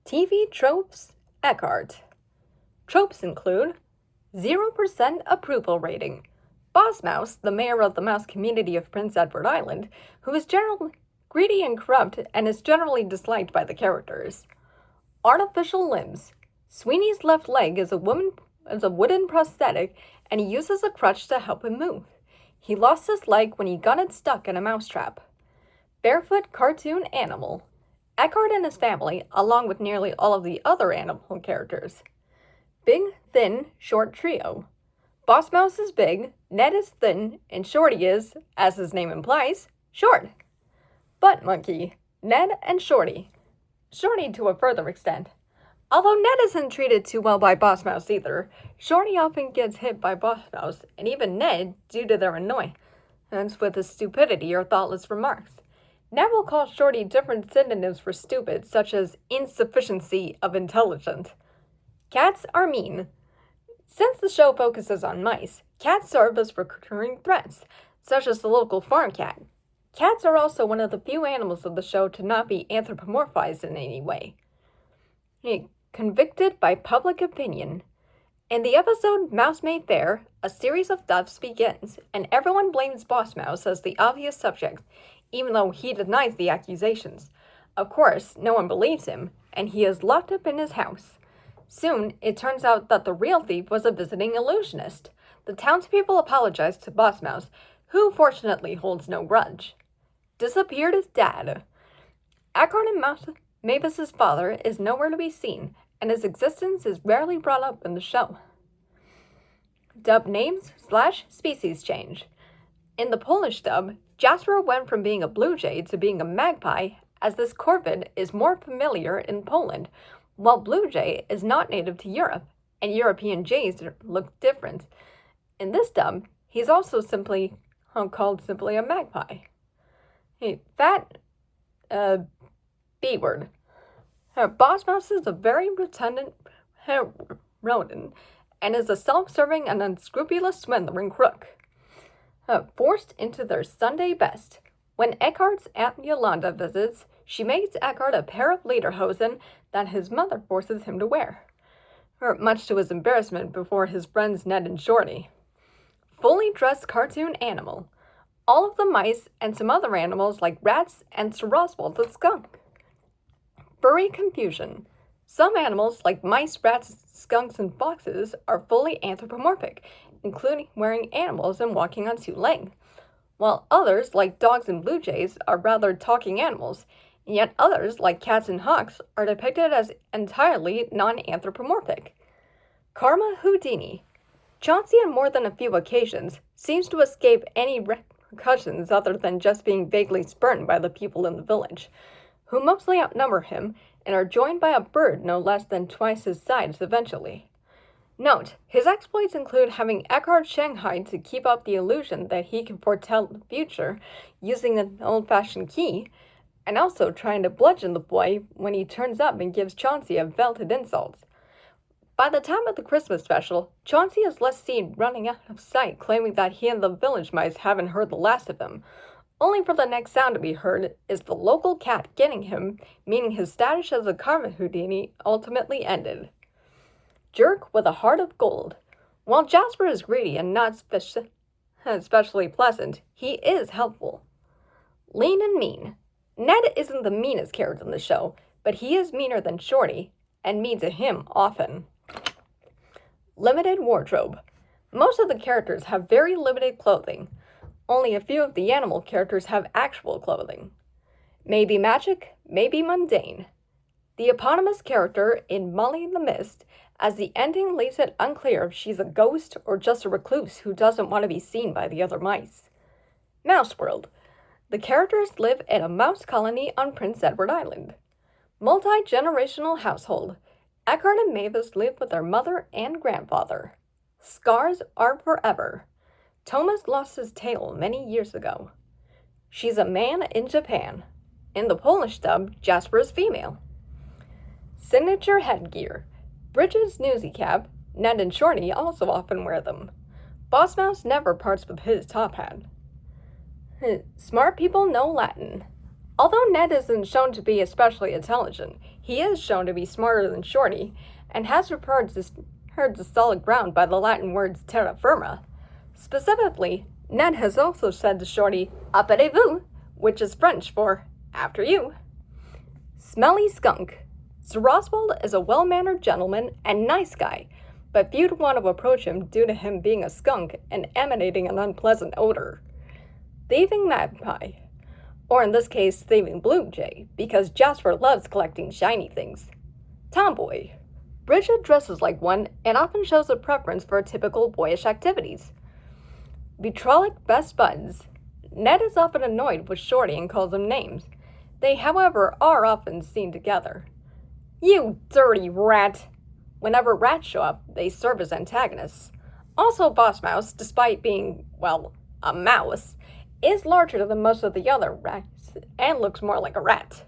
TVTropes, Eckhart. Tropes include 0% approval rating. Boss Mouse, the mayor of the mouse community of Prince Edward Island, who is generally greedy and corrupt and is generally disliked by the characters. Artificial limbs. Sweeney's left leg is a wooden prosthetic, and he uses a crutch to help him move. He lost his leg when he got it stuck in a mousetrap. Barefoot cartoon animal. Eckhart and his family, along with nearly all of the other animal characters. Big, thin, short trio. Boss Mouse is big, Ned is thin, and Shorty is, as his name implies, short. Butt Monkey, Ned and Shorty. Shorty to a further extent. Although Ned isn't treated too well by Boss Mouse either, Shorty often gets hit by Boss Mouse, and even Ned, due to their annoyance with his stupidity or thoughtless remarks. Ned will call Shorty different synonyms for stupid, such as insufficiency of intelligence. Cats are mean. Since the show focuses on mice, cats serve as recurring threats, such as the local farm cat. Cats are also one of the few animals of the show to not be anthropomorphized in any way. Convicted by public opinion. In the episode Mouse Made Fair, a series of thefts begins, and everyone blames Boss Mouse as the obvious subject, even though he denies the accusations. Of course, no one believes him, and he is locked up in his house. Soon, it turns out that the real thief was a visiting illusionist. The townspeople apologize to Boss Mouse, who fortunately holds no grudge. Disappeared his dad. Eckhart and Mavis's father is nowhere to be seen, and his existence is rarely brought up in the show. Dub names / species change. In the Polish dub, Jasper went from being a blue jay to being a magpie, as this corvid is more familiar in Poland, while blue jay is not native to Europe, and European jays look different. In this dub, he's also called simply a magpie. Fat B-word. Boss Mouse is a very redundant rodent, and is a self-serving and unscrupulous swindler and crook. Forced into their Sunday best. When Eckhart's Aunt Yolanda visits, she makes Eckhart a pair of lederhosen that his mother forces him to wear, much to his embarrassment before his friends Ned and Shorty. Fully dressed cartoon animal. All of the mice and some other animals like rats and Sir Oswald the skunk. Furry confusion. Some animals like mice, rats, skunks, and foxes are fully anthropomorphic, including wearing animals and walking on two legs, while others, like dogs and blue jays, are rather talking animals, and yet others, like cats and hawks, are depicted as entirely non-anthropomorphic. Karma Houdini. Chauncey, on more than a few occasions, seems to escape any repercussions other than just being vaguely spurned by the people in the village, who mostly outnumber him and are joined by a bird no less than twice his size eventually. Note, his exploits include having Eckhart shanghaied to keep up the illusion that he can foretell the future using an old-fashioned key, and also trying to bludgeon the boy when he turns up and gives Chauncey a belted insult. By the time of the Christmas special, Chauncey is less seen running out of sight claiming that he and the village mice haven't heard the last of him, only for the next sound to be heard is the local cat getting him, meaning his status as a Karma Houdini ultimately ended. Jerk with a heart of gold. While Jasper is greedy and not especially pleasant, he is helpful. Lean and mean. Ned isn't the meanest character in the show, but he is meaner than Shorty, and mean to him often. Limited wardrobe. Most of the characters have very limited clothing. Only a few of the animal characters have actual clothing. Maybe magic, maybe mundane. The eponymous character in Molly the Mist, as the ending leaves it unclear if she's a ghost or just a recluse who doesn't want to be seen by the other mice. Mouse World. The characters live in a mouse colony on Prince Edward Island. Multi-generational household. Eckhart and Mavis live with their mother and grandfather. Scars are forever. Thomas lost his tail many years ago. She's a man in Japan. In the Polish dub, Jasper is female. Signature headgear. Bridget's newsy cap. Ned and Shorty also often wear them. Boss Mouse never parts with his top hat. Smart people know Latin. Although Ned isn't shown to be especially intelligent, he is shown to be smarter than Shorty, and has heard the solid ground by the Latin words terra firma. Specifically, Ned has also said to Shorty, "Apérez-vous," which is French for "after you." Smelly skunk. Sir Oswald is a well-mannered gentleman and nice guy, but few would want to approach him due to him being a skunk and emanating an unpleasant odor. Thieving magpie. Or in this case, thieving blue jay, because Jasper loves collecting shiny things. Tomboy. Bridget dresses like one and often shows a preference for typical boyish activities. Vitrolic best buds. Ned is often annoyed with Shorty and calls him names. They, however, are often seen together. You dirty rat! Whenever rats show up, they serve as antagonists. Also, Boss Mouse, despite being, well, a mouse, is larger than most of the other rats and looks more like a rat.